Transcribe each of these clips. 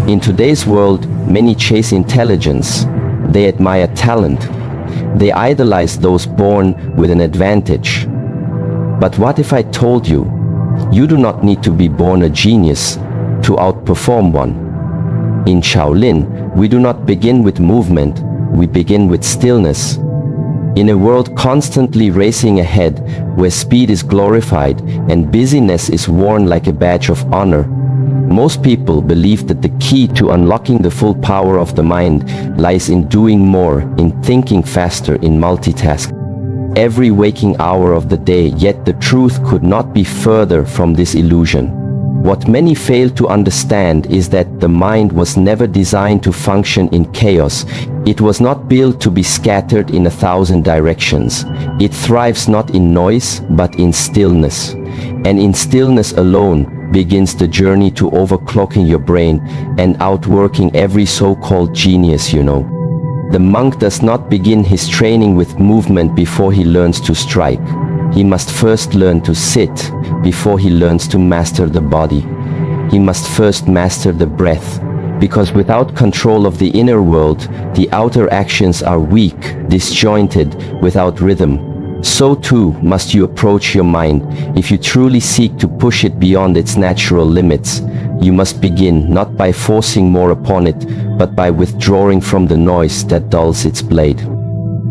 In today's world, many chase intelligence. They admire talent. They idolize those born with an advantage. But what if I told you, you do not need to be born a genius to outperform one? In Shaolin, we do not begin with movement, we begin with stillness. In a world constantly racing ahead, where speed is glorified and busyness is worn like a badge of honor, most people believe that the key to unlocking the full power of the mind lies in doing more, in thinking faster, in multitasking every waking hour of the day, yet the truth could not be further from this illusion. What many fail to understand is that the mind was never designed to function in chaos. It was not built to be scattered in 1,000 directions. It thrives not in noise, but in stillness. And in stillness alone begins the journey to overclocking your brain and outworking every so-called genius you know. The monk does not begin his training with movement before he learns to strike. He must first learn to sit before he learns to master the body. He must first master the breath, because without control of the inner world, the outer actions are weak, disjointed, without rhythm. So too must you approach your mind. If you truly seek to push it beyond its natural limits, you must begin not by forcing more upon it, but by withdrawing from the noise that dulls its blade.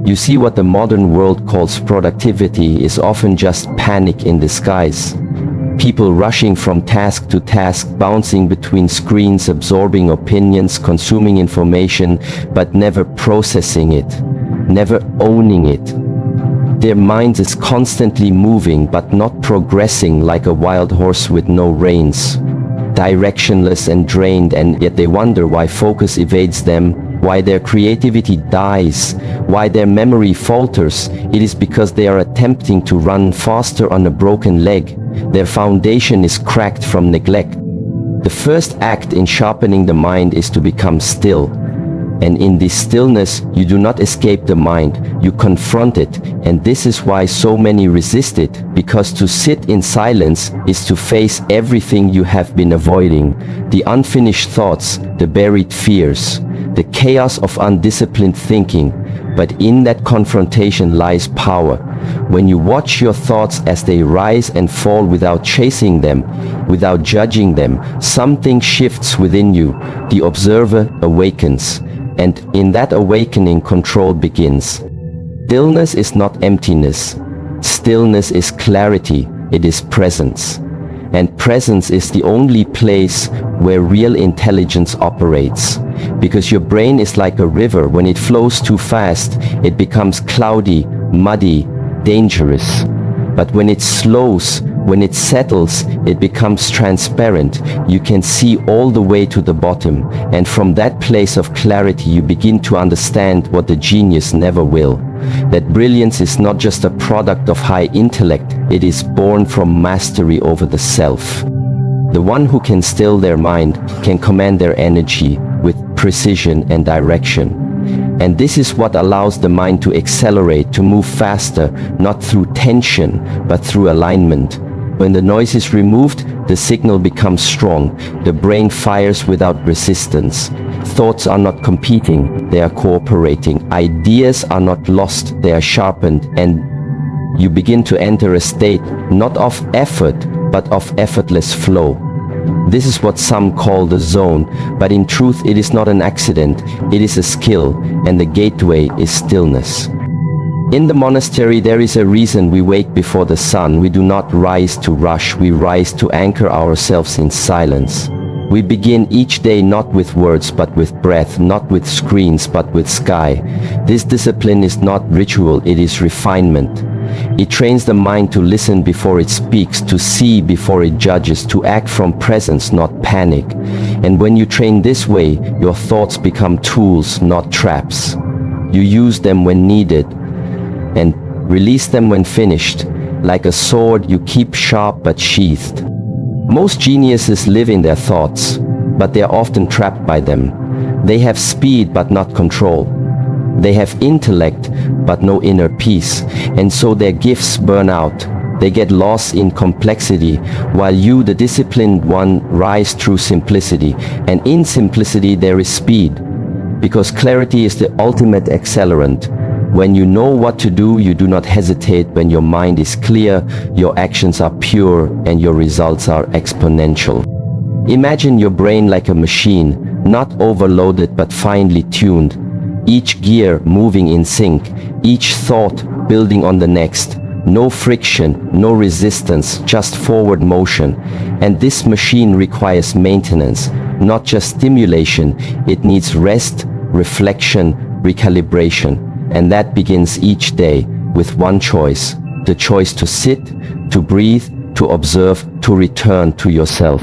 You see, what the modern world calls productivity is often just panic in disguise. People rushing from task to task, bouncing between screens, absorbing opinions, consuming information, but never processing it, never owning it. Their minds is constantly moving but not progressing, like a wild horse with no reins, directionless and drained, and yet they wonder why focus evades them, why their creativity dies, why their memory falters. It is because they are attempting to run faster on a broken leg. Their foundation is cracked from neglect. The first act in sharpening the mind is to become still. And in this stillness, you do not escape the mind, you confront it. And this is why so many resist it, because to sit in silence is to face everything you have been avoiding. The unfinished thoughts, the buried fears, the chaos of undisciplined thinking. But in that confrontation lies power. When you watch your thoughts as they rise and fall without chasing them, without judging them, something shifts within you. The observer awakens. And in that awakening, control begins. Stillness is not emptiness. Stillness is clarity. It is presence. And presence is the only place where real intelligence operates. Because your brain is like a river. When it flows too fast, it becomes cloudy, muddy, dangerous. But when it slows, when it settles, it becomes transparent. You can see all the way to the bottom. And from that place of clarity, you begin to understand what the genius never will. That brilliance is not just a product of high intellect, it is born from mastery over the self. The one who can still their mind can command their energy with precision and direction. And this is what allows the mind to accelerate, to move faster, not through tension, but through alignment. When the noise is removed, the signal becomes strong. The brain fires without resistance. Thoughts are not competing, they are cooperating. Ideas are not lost, they are sharpened. And you begin to enter a state not of effort, but of effortless flow. This is what some call the zone, but in truth it is not an accident, it is a skill, and the gateway is stillness. In the monastery there is a reason we wake before the sun. We do not rise to rush, we rise to anchor ourselves in silence. We begin each day not with words but with breath, not with screens but with sky. This discipline is not ritual, it is refinement. It trains the mind to listen before it speaks, to see before it judges, to act from presence, not panic. And when you train this way, your thoughts become tools, not traps. You use them when needed and release them when finished. Like a sword, you keep sharp but sheathed. Most geniuses live in their thoughts, but they are often trapped by them. They have speed but not control. They have intellect but no inner peace, and so their gifts burn out. They get lost in complexity, while you, the disciplined one, rise through simplicity. And in simplicity there is speed, because clarity is the ultimate accelerant. When you know what to do, you do not hesitate. When your mind is clear, your actions are pure and your results are exponential. Imagine your brain like a machine, not overloaded but finely tuned. Each gear moving in sync, each thought building on the next. No friction, no resistance, just forward motion. And this machine requires maintenance, not just stimulation. It needs rest, reflection, recalibration. And that begins each day with one choice. The choice to sit, to breathe, to observe, to return to yourself.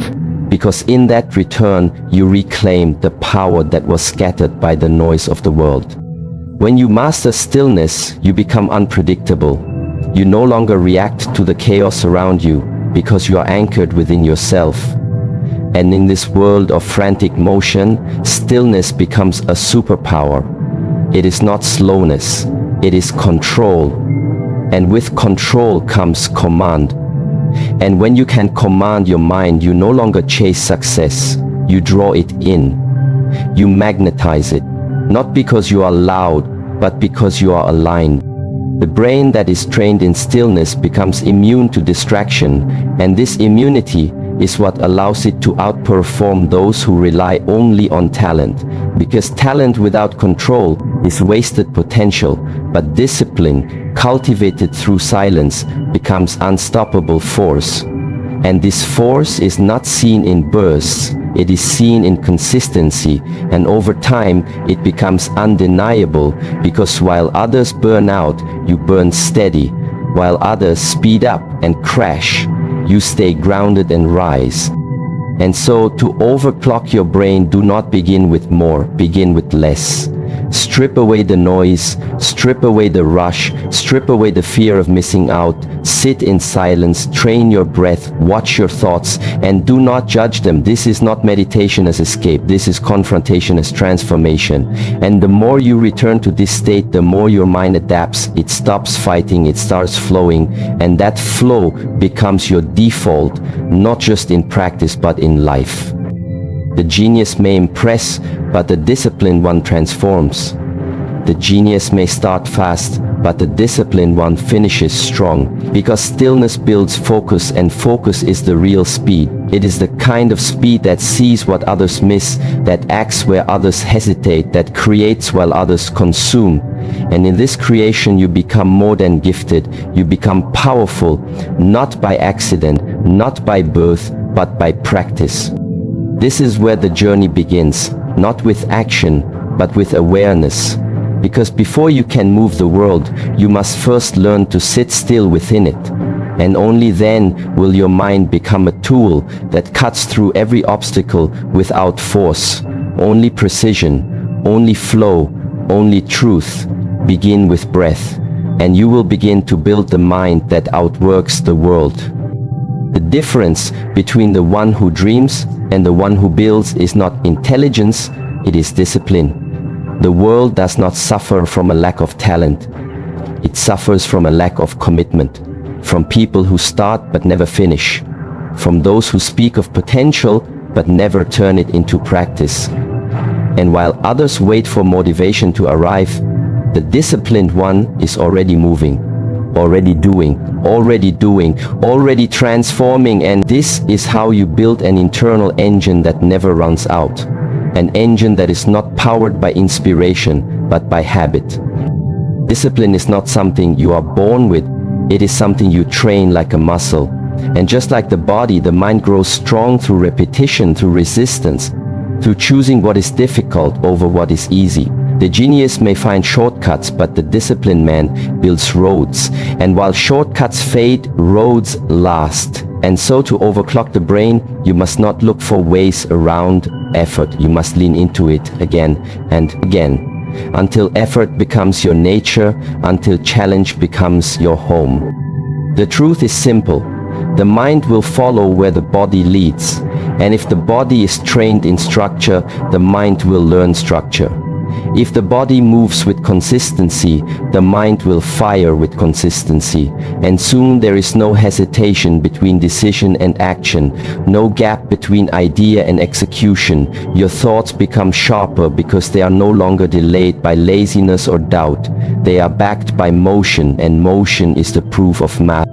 Because in that return, you reclaim the power that was scattered by the noise of the world. When you master stillness, you become unpredictable. You no longer react to the chaos around you because you are anchored within yourself. And in this world of frantic motion, stillness becomes a superpower. It is not slowness, it is control. And with control comes command. And when you can command your mind, you no longer chase success, you draw it in. You magnetize it, not because you are loud, but because you are aligned. The brain that is trained in stillness becomes immune to distraction, and this immunity is what allows it to outperform those who rely only on talent. Because talent without control is wasted potential, but discipline, cultivated through silence, becomes unstoppable force. And this force is not seen in bursts, it is seen in consistency, and over time it becomes undeniable, because while others burn out, you burn steady. While others speed up and crash, you stay grounded and rise. And so, to overclock your brain, do not begin with more, begin with less. Strip away the noise, strip away the rush, strip away the fear of missing out. Sit in silence, train your breath, watch your thoughts, and do not judge them. This is not meditation as escape, this is confrontation as transformation. And the more you return to this state, the more your mind adapts. It stops fighting, it starts flowing, and that flow becomes your default, not just in practice but in life. The genius may impress, but the disciplined one transforms. The genius may start fast, but the disciplined one finishes strong. Because stillness builds focus, and focus is the real speed. It is the kind of speed that sees what others miss, that acts where others hesitate, that creates while others consume. And in this creation you become more than gifted, you become powerful, not by accident, not by birth, but by practice. This is where the journey begins, not with action, but with awareness. Because before you can move the world, you must first learn to sit still within it. And only then will your mind become a tool that cuts through every obstacle without force. Only precision, only flow, only truth. Begin with breath, and you will begin to build the mind that outworks the world. The difference between the one who dreams and the one who builds is not intelligence, it is discipline. The world does not suffer from a lack of talent. It suffers from a lack of commitment. From people who start but never finish. From those who speak of potential but never turn it into practice. And while others wait for motivation to arrive, the disciplined one is already moving. Already doing, already transforming. And this is how you build an internal engine that never runs out. An engine that is not powered by inspiration, but by habit. Discipline is not something you are born with, it is something you train like a muscle. And just like the body, the mind grows strong through repetition, through resistance, through choosing what is difficult over what is easy. The genius may find shortcuts, but the disciplined man builds roads. And while shortcuts fade, roads last. And so to overclock the brain, you must not look for ways around effort. You must lean into it again and again, until effort becomes your nature, until challenge becomes your home. The truth is simple. The mind will follow where the body leads. And if the body is trained in structure, the mind will learn structure. If the body moves with consistency, the mind will fire with consistency, and soon there is no hesitation between decision and action, no gap between idea and execution. Your thoughts become sharper because they are no longer delayed by laziness or doubt. They are backed by motion, and motion is the proof of mastery.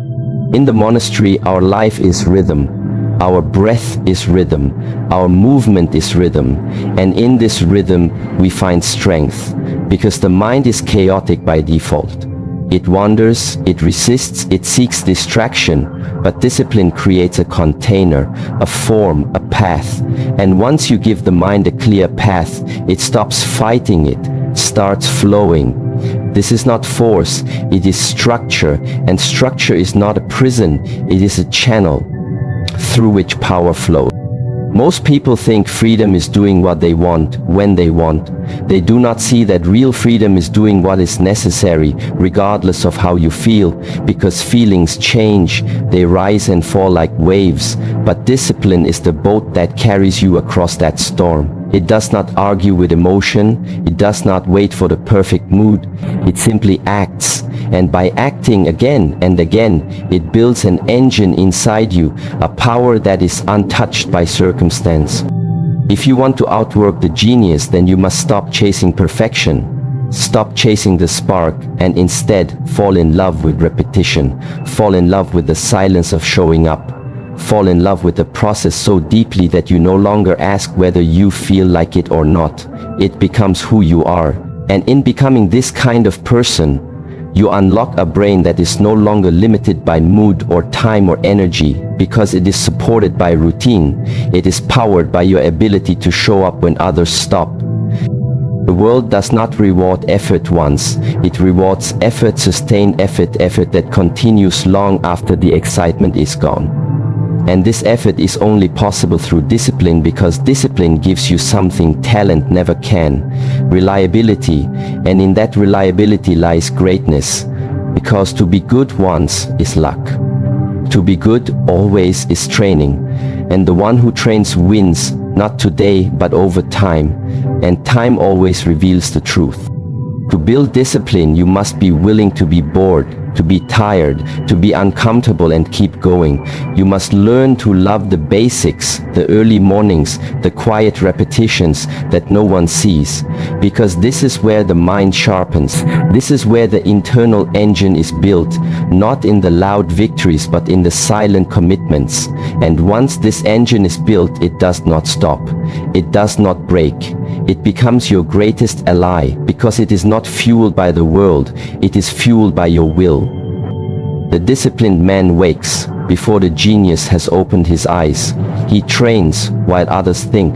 In the monastery, our life is rhythm. Our breath is rhythm, our movement is rhythm, and in this rhythm we find strength, because the mind is chaotic by default. It wanders, it resists, it seeks distraction, but discipline creates a container, a form, a path, and once you give the mind a clear path, it stops fighting it, starts flowing. This is not force, it is structure, and structure is not a prison, it is a channel through which power flows. Most people think freedom is doing what they want, when they want. They do not see that real freedom is doing what is necessary, regardless of how you feel, because feelings change, they rise and fall like waves, but discipline is the boat that carries you across that storm. It does not argue with emotion, it does not wait for the perfect mood, it simply acts. And by acting again and again, it builds an engine inside you, a power that is untouched by circumstance. If you want to outwork the genius, then you must stop chasing perfection. Stop chasing the spark and instead fall in love with repetition. Fall in love with the silence of showing up. Fall in love with the process so deeply that you no longer ask whether you feel like it or not. It becomes who you are. And in becoming this kind of person, you unlock a brain that is no longer limited by mood or time or energy, because it is supported by routine. It is powered by your ability to show up when others stop. The world does not reward effort once. It rewards effort, sustained effort that continues long after the excitement is gone. And this effort is only possible through discipline, because discipline gives you something talent never can: reliability. And in that reliability lies greatness, because to be good once is luck. To be good always is training, and the one who trains wins, not today but over time, and time always reveals the truth. To build discipline, you must be willing to be bored, to be tired, to be uncomfortable and keep going. You must learn to love the basics, the early mornings, the quiet repetitions that no one sees, because this is where the mind sharpens. This is where the internal engine is built, not in the loud victories but in the silent commitments. And once this engine is built, it does not stop. It does not break. It becomes your greatest ally, because it is not fueled by the world, it is fueled by your will. The disciplined man wakes before the genius has opened his eyes. He trains while others think.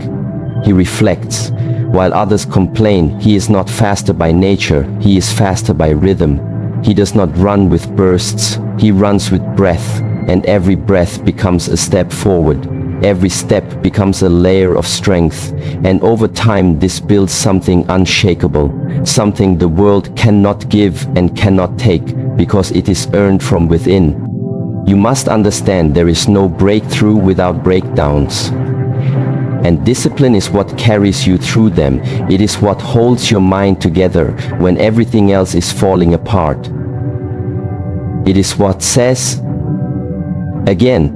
He reflects while others complain. He is not faster by nature, he is faster by rhythm. He does not run with bursts, he runs with breath, and every breath becomes a step forward. Every step becomes a layer of strength, and over time this builds something unshakable, something the world cannot give and cannot take, because it is earned from within. You must understand there is no breakthrough without breakdowns. And discipline is what carries you through them. It is what holds your mind together when everything else is falling apart. It is what says, again,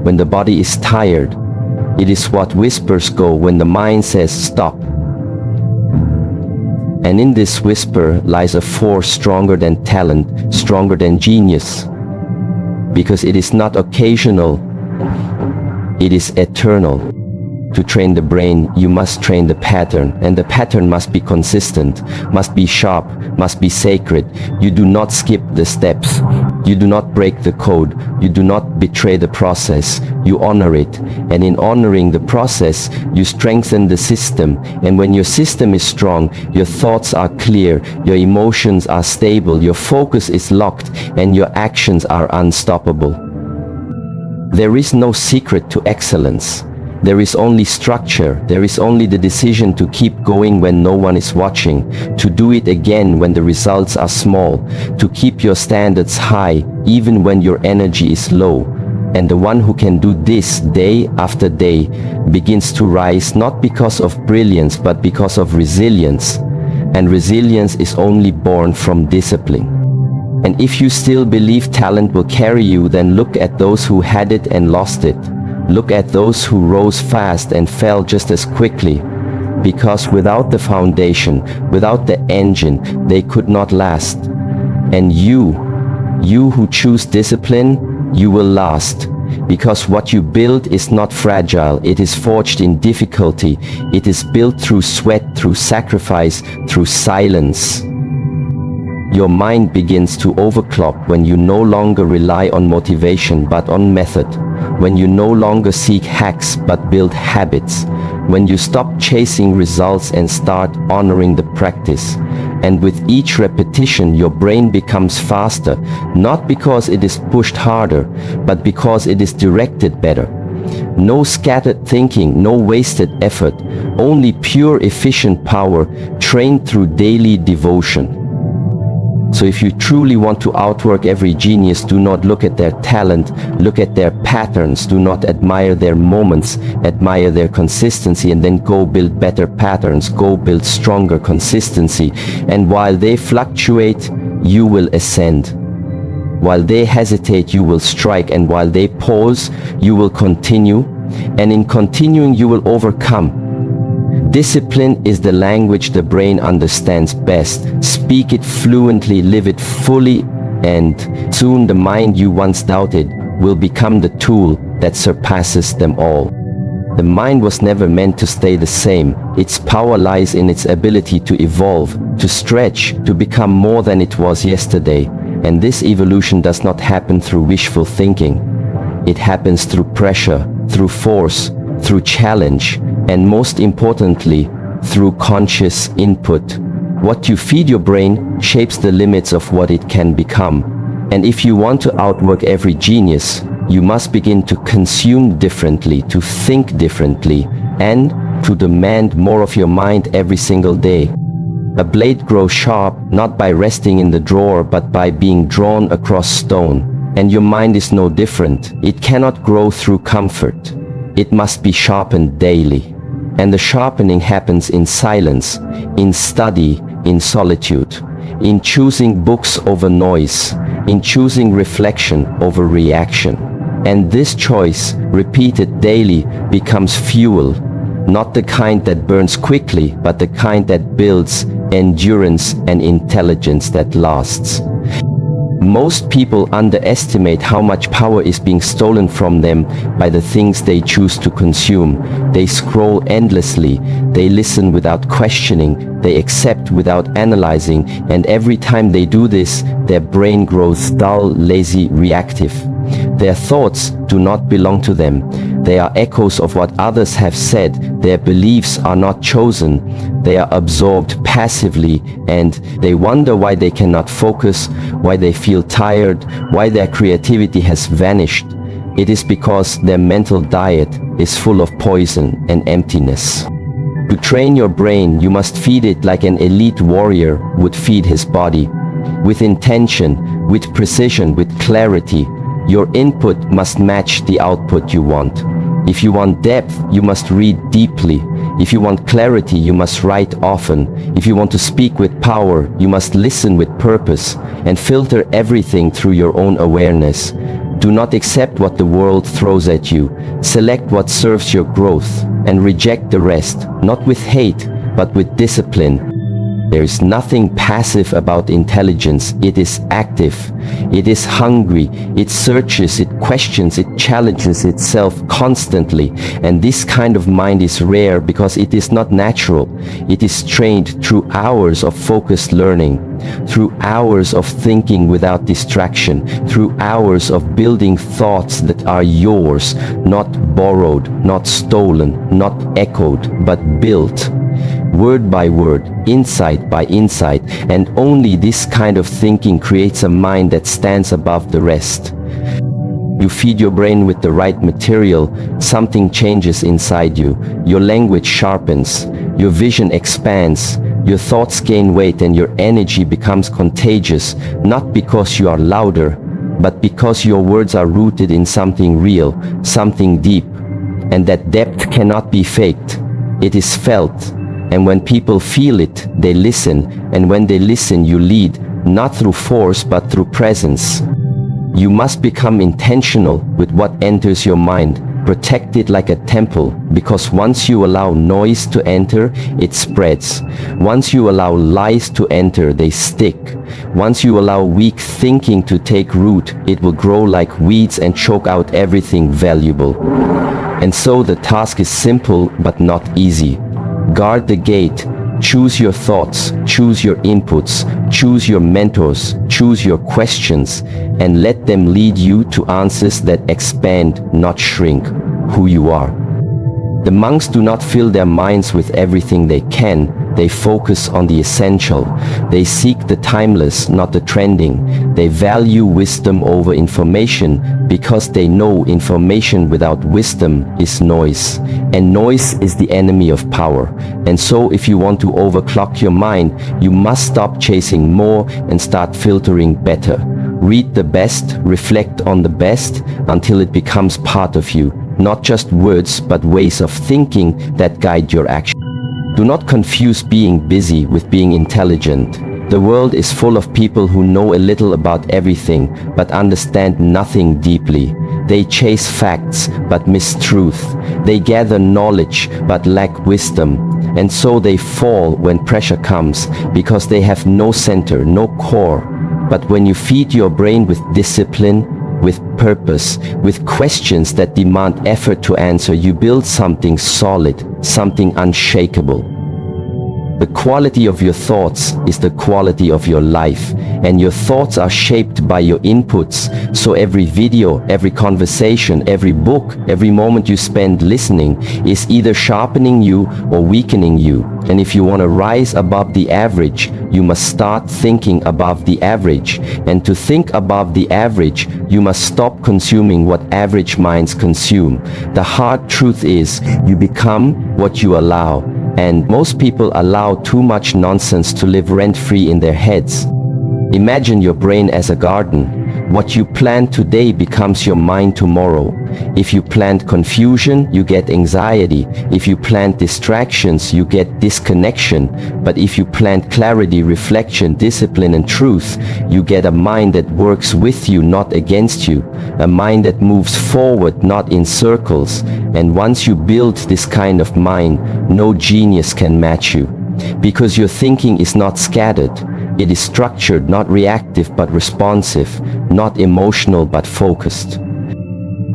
when the body is tired. It is what whispers go when the mind says stop. And in this whisper lies a force stronger than talent, stronger than genius. Because it is not occasional, it is eternal. To train the brain, you must train the pattern, and the pattern must be consistent, must be sharp, must be sacred. You do not skip the steps. You do not break the code. You do not betray the process. You honor it. And in honoring the process, you strengthen the system. And when your system is strong, your thoughts are clear, your emotions are stable, your focus is locked, and your actions are unstoppable. There is no secret to excellence. There is only structure. There is only the decision to keep going when no one is watching, to do it again when the results are small, to keep your standards high even when your energy is low. And the one who can do this day after day begins to rise, not because of brilliance but because of resilience. And resilience is only born from discipline. And if you still believe talent will carry you, then look at those who had it and lost it. Look at those who rose fast and fell just as quickly. Because without the foundation, without the engine, they could not last. And you who choose discipline, you will last. Because what you build is not fragile, it is forged in difficulty. It is built through sweat, through sacrifice, through silence. Your mind begins to overclock when you no longer rely on motivation but on method. When you no longer seek hacks but build habits. When you stop chasing results and start honoring the practice. And with each repetition, your brain becomes faster, not because it is pushed harder, but because it is directed better. No scattered thinking, no wasted effort, only pure efficient power trained through daily devotion. So if you truly want to outwork every genius, do not look at their talent, look at their patterns. Do not admire their moments, admire their consistency, and then go build better patterns, go build stronger consistency. And while they fluctuate, you will ascend. While they hesitate, you will strike, and while they pause, you will continue, and in continuing, you will overcome. Discipline is the language the brain understands best. Speak it fluently, live it fully, and soon the mind you once doubted will become the tool that surpasses them all. The mind was never meant to stay the same. Its power lies in its ability to evolve, to stretch, to become more than it was yesterday. And this evolution does not happen through wishful thinking. It happens through pressure, through force, through challenge, and most importantly, through conscious input. What you feed your brain shapes the limits of what it can become. And if you want to outwork every genius, you must begin to consume differently, to think differently, and to demand more of your mind every single day. A blade grows sharp not by resting in the drawer, but by being drawn across stone. And your mind is no different. It cannot grow through comfort. It must be sharpened daily. And the sharpening happens in silence, in study, in solitude, in choosing books over noise, in choosing reflection over reaction. And this choice, repeated daily, becomes fuel, not the kind that burns quickly, but the kind that builds endurance and intelligence that lasts. Most people underestimate how much power is being stolen from them by the things they choose to consume. They scroll endlessly, they listen without questioning, they accept without analyzing, and every time they do this, their brain grows dull, lazy, reactive. Their thoughts do not belong to them. They are echoes of what others have said. Their beliefs are not chosen. They are absorbed passively, and they wonder why they cannot focus, why they feel tired, why their creativity has vanished. It is because their mental diet is full of poison and emptiness. To train your brain, you must feed it like an elite warrior would feed his body. With intention, with precision, with clarity. Your input must match the output you want. If you want depth, you must read deeply. If you want clarity, you must write often. If you want to speak with power, you must listen with purpose and filter everything through your own awareness. Do not accept what the world throws at you. Select what serves your growth and reject the rest, not with hate, but with discipline. There is nothing passive about intelligence. It is active. It is hungry. It searches, it questions, it challenges itself constantly. And this kind of mind is rare because it is not natural. It is trained through hours of focused learning, through hours of thinking without distraction, through hours of building thoughts that are yours, not borrowed, not stolen, not echoed, but built. Word by word, insight by insight, and only this kind of thinking creates a mind that stands above the rest. You feed your brain with the right material, something changes inside you. Your language sharpens, your vision expands, your thoughts gain weight, and your energy becomes contagious, not because you are louder, but because your words are rooted in something real, something deep, and that depth cannot be faked. It is felt. And when people feel it, they listen. And when they listen, you lead, not through force, but through presence. You must become intentional with what enters your mind. Protect it like a temple, because once you allow noise to enter, it spreads. Once you allow lies to enter, they stick. Once you allow weak thinking to take root, it will grow like weeds and choke out everything valuable. And so the task is simple but not easy. Guard the gate. Choose your thoughts, choose your inputs, choose your mentors, choose your questions, and let them lead you to answers that expand, not shrink, who you are. The monks do not fill their minds with everything they can. They focus on the essential. They seek the timeless, not the trending. They value wisdom over information because they know information without wisdom is noise. And noise is the enemy of power. And so if you want to overclock your mind, you must stop chasing more and start filtering better. Read the best, reflect on the best until it becomes part of you. Not just words, but ways of thinking that guide your action. Do not confuse being busy with being intelligent. The world is full of people who know a little about everything, but understand nothing deeply. They chase facts, but miss truth. They gather knowledge, but lack wisdom. And so they fall when pressure comes, because they have no center, no core. But when you feed your brain with discipline, with purpose, with questions that demand effort to answer, you build something solid, something unshakable. The quality of your thoughts is the quality of your life, and your thoughts are shaped by your inputs. So every video, every conversation, every book, every moment you spend listening is either sharpening you or weakening you. And if you want to rise above the average, you must start thinking above the average. And to think above the average, you must stop consuming what average minds consume. The hard truth is, you become what you allow. And most people allow too much nonsense to live rent-free in their heads. Imagine your brain as a garden. What you plant today becomes your mind tomorrow. If you plant confusion, you get anxiety. If you plant distractions, you get disconnection. But if you plant clarity, reflection, discipline, and truth, you get a mind that works with you, not against you. A mind that moves forward, not in circles. And once you build this kind of mind, no genius can match you. Because your thinking is not scattered. It is structured, not reactive but responsive, not emotional but focused.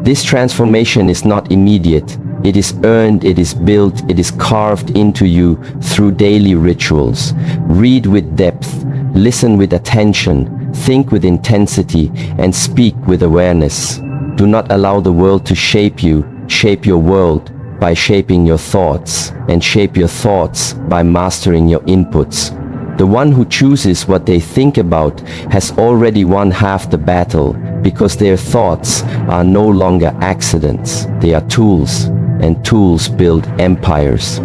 This transformation is not immediate. It is earned, it is built, it is carved into you through daily rituals. Read with depth, listen with attention, think with intensity, and speak with awareness. Do not allow the world to shape you. Shape your world by shaping your thoughts, and shape your thoughts by mastering your inputs. The one who chooses what they think about has already won half the battle, because their thoughts are no longer accidents. They are tools, and tools build empires.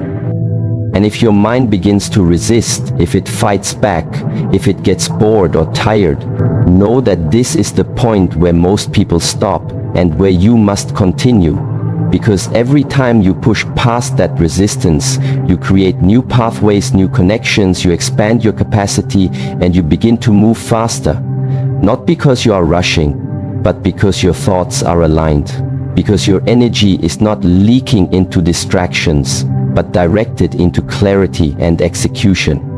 And if your mind begins to resist, if it fights back, if it gets bored or tired, know that this is the point where most people stop and where you must continue. Because every time you push past that resistance, you create new pathways, new connections, you expand your capacity, and you begin to move faster. Not because you are rushing, but because your thoughts are aligned. Because your energy is not leaking into distractions, but directed into clarity and execution.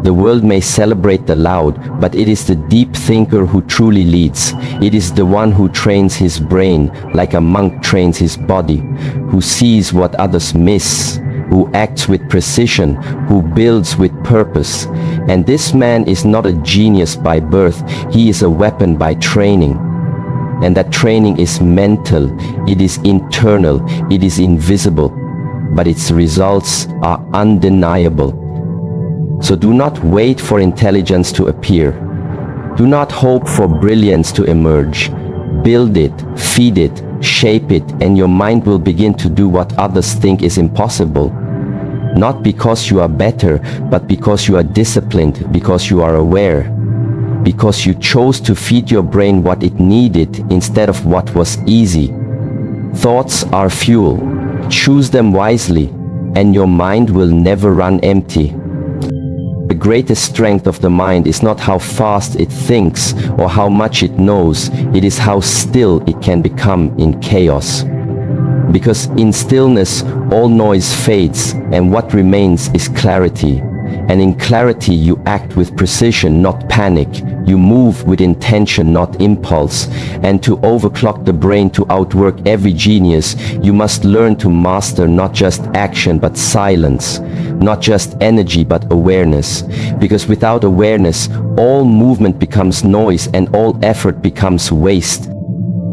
The world may celebrate the loud, but it is the deep thinker who truly leads. It is the one who trains his brain like a monk trains his body, who sees what others miss, who acts with precision, who builds with purpose. And this man is not a genius by birth, he is a weapon by training. And that training is mental, it is internal, it is invisible, but its results are undeniable. So do not wait for intelligence to appear. Do not hope for brilliance to emerge. Build it, feed it, shape it, and your mind will begin to do what others think is impossible. Not because you are better, but because you are disciplined, because you are aware. Because you chose to feed your brain what it needed instead of what was easy. Thoughts are fuel. Choose them wisely. and your mind will never run empty. The greatest strength of the mind is not how fast it thinks or how much it knows, it is how still it can become in chaos. Because in stillness, all noise fades, and what remains is clarity. And in clarity, you act with precision, not panic. You move with intention, not impulse. And to overclock the brain, to outwork every genius, you must learn to master not just action, but silence. Not just energy, but awareness. Because without awareness, all movement becomes noise and all effort becomes waste.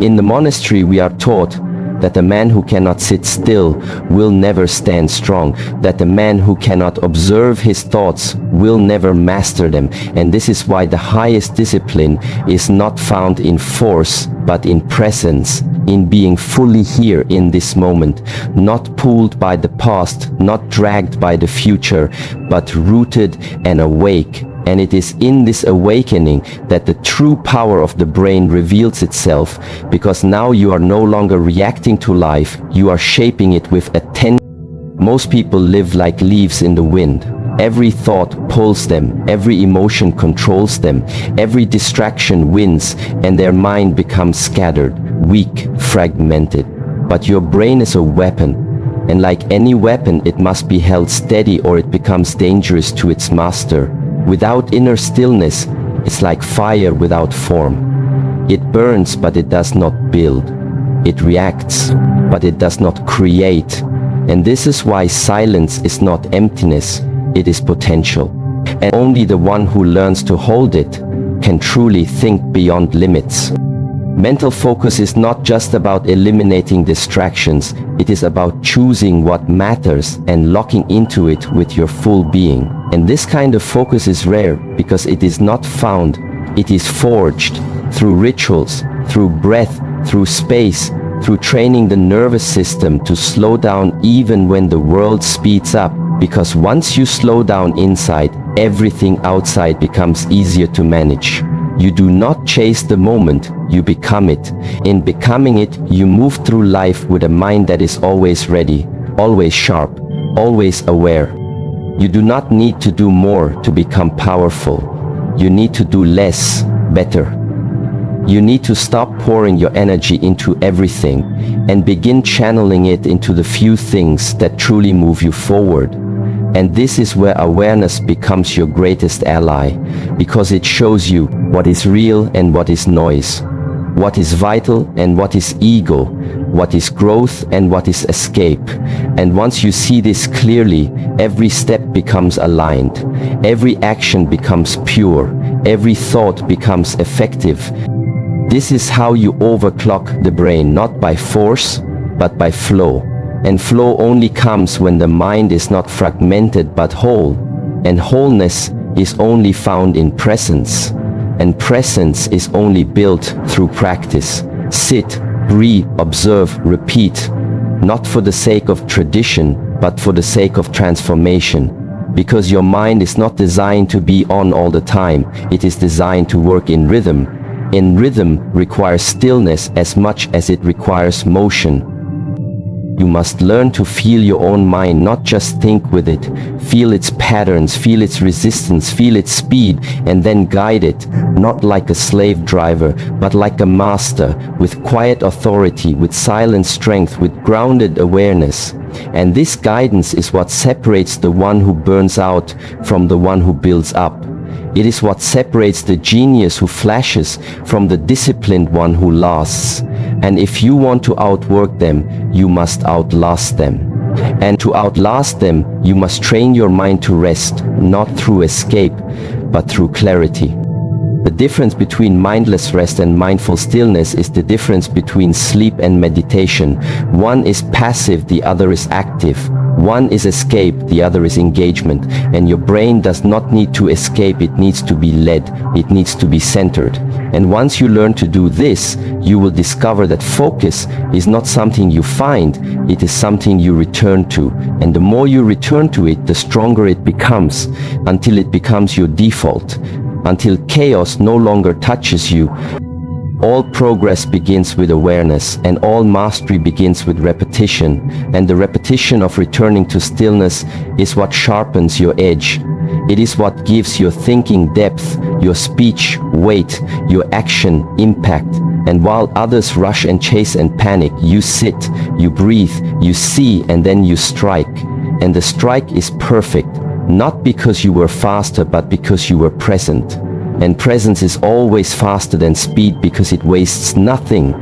In the monastery, we are taught that the man who cannot sit still will never stand strong, that the man who cannot observe his thoughts will never master them. And this is why the highest discipline is not found in force, but in presence, in being fully here in this moment, not pulled by the past, not dragged by the future, but rooted and awake. And it is in this awakening that the true power of the brain reveals itself, because now you are no longer reacting to life, you are shaping it with attention. Most people live like leaves in the wind. Every thought pulls them, every emotion controls them, every distraction wins, and their mind becomes scattered, weak, fragmented. But your brain is a weapon, and like any weapon, it must be held steady or it becomes dangerous to its master. Without inner stillness, it's like fire without form. It burns, but it does not build. It reacts, but it does not create. And this is why silence is not emptiness, it is potential. And only the one who learns to hold it can truly think beyond limits. Mental focus is not just about eliminating distractions, it is about choosing what matters and locking into it with your full being. And this kind of focus is rare because it is not found, it is forged through rituals, through breath, through space, through training the nervous system to slow down even when the world speeds up. Because once you slow down inside, everything outside becomes easier to manage. You do not chase the moment, you become it. In becoming it, you move through life with a mind that is always ready, always sharp, always aware. You do not need to do more to become powerful. You need to do less, better. You need to stop pouring your energy into everything and begin channeling it into the few things that truly move you forward. And this is where awareness becomes your greatest ally, because it shows you what is real and what is noise, what is vital and what is ego, what is growth and what is escape. And once you see this clearly, every step becomes aligned, every action becomes pure, every thought becomes effective. This is how you overclock the brain, not by force, but by flow. And flow only comes when the mind is not fragmented but whole. And wholeness is only found in presence. And presence is only built through practice. Sit, breathe, observe, repeat. Not for the sake of tradition, but for the sake of transformation. Because your mind is not designed to be on all the time. It is designed to work in rhythm. And rhythm requires stillness as much as it requires motion. You must learn to feel your own mind, not just think with it. Feel its patterns, feel its resistance, feel its speed, and then guide it, not like a slave driver, but like a master, with quiet authority, with silent strength, with grounded awareness. And this guidance is what separates the one who burns out from the one who builds up. It is what separates the genius who flashes from the disciplined one who lasts. And if you want to outwork them, you must outlast them. And to outlast them, you must train your mind to rest, not through escape, but through clarity. The difference between mindless rest and mindful stillness is the difference between sleep and meditation. One is passive, the other is active. One is escape, the other is engagement. And your brain does not need to escape, it needs to be led, it needs to be centered. And once you learn to do this, you will discover that focus is not something you find, it is something you return to. And the more you return to it, the stronger it becomes, until it becomes your default, until chaos no longer touches you. All progress begins with awareness, and all mastery begins with repetition, and the repetition of returning to stillness is what sharpens your edge. It is what gives your thinking depth, your speech weight, your action impact. And while others rush and chase and panic, you sit, you breathe, you see, and then you strike. And the strike is perfect, not because you were faster, but because you were present. And presence is always faster than speed because it wastes nothing.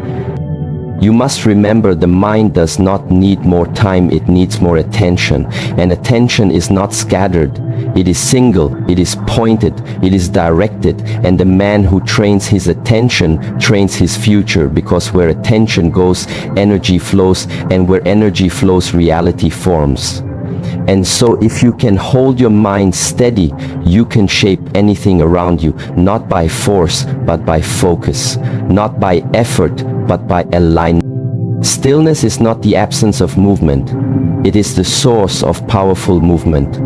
You must remember the mind does not need more time, it needs more attention. And attention is not scattered. It is single, it is pointed, it is directed. And the man who trains his attention trains his future, because where attention goes, energy flows, and where energy flows, reality forms. And so if you can hold your mind steady, you can shape anything around you, not by force, but by focus, not by effort, but by alignment. Stillness is not the absence of movement. It is the source of powerful movement.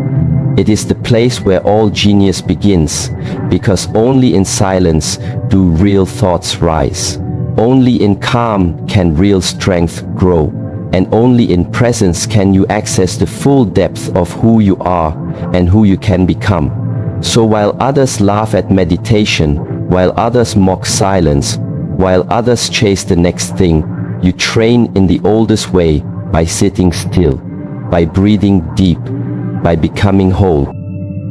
It is the place where all genius begins, because only in silence do real thoughts rise. Only in calm can real strength grow. And only in presence can you access the full depth of who you are and who you can become. So while others laugh at meditation, while others mock silence, while others chase the next thing, you train in the oldest way, by sitting still, by breathing deep, by becoming whole.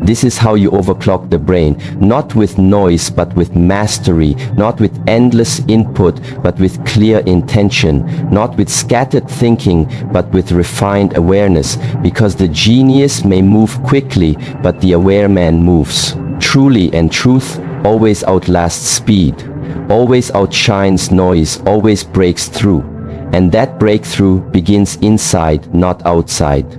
This is how you overclock the brain, not with noise but with mastery, not with endless input but with clear intention, not with scattered thinking but with refined awareness, because the genius may move quickly but the aware man moves. Truly, and truth always outlasts speed, always outshines noise, always breaks through. And that breakthrough begins inside, not outside.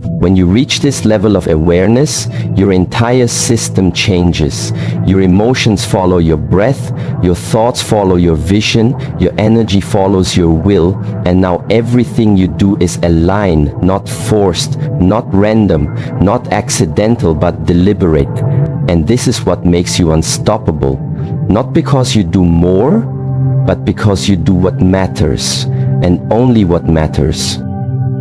When you reach this level of awareness, your entire system changes. Your emotions follow your breath, your thoughts follow your vision, your energy follows your will, and now everything you do is aligned, not forced, not random, not accidental, but deliberate. And this is what makes you unstoppable. Not because you do more, but because you do what matters, and only what matters.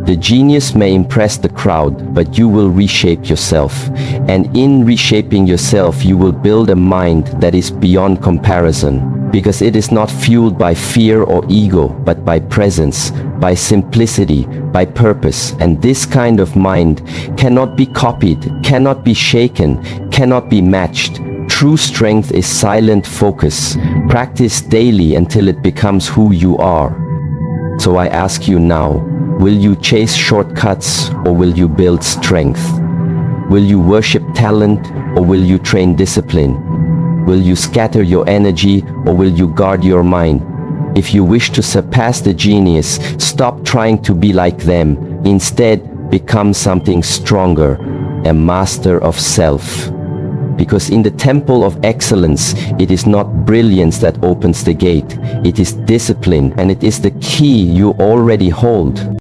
The genius may impress the crowd, but you will reshape yourself. And in reshaping yourself, you will build a mind that is beyond comparison, because it is not fueled by fear or ego, but by presence, by simplicity, by purpose. And this kind of mind cannot be copied, cannot be shaken, cannot be matched. True strength is silent focus. Practice daily until it becomes who you are. So I ask you now, will you chase shortcuts or will you build strength? Will you worship talent or will you train discipline? Will you scatter your energy or will you guard your mind? If you wish to surpass the genius, stop trying to be like them. Instead, become something stronger, a master of self. Because in the temple of excellence, it is not brilliance that opens the gate. It is discipline, and it is the key you already hold.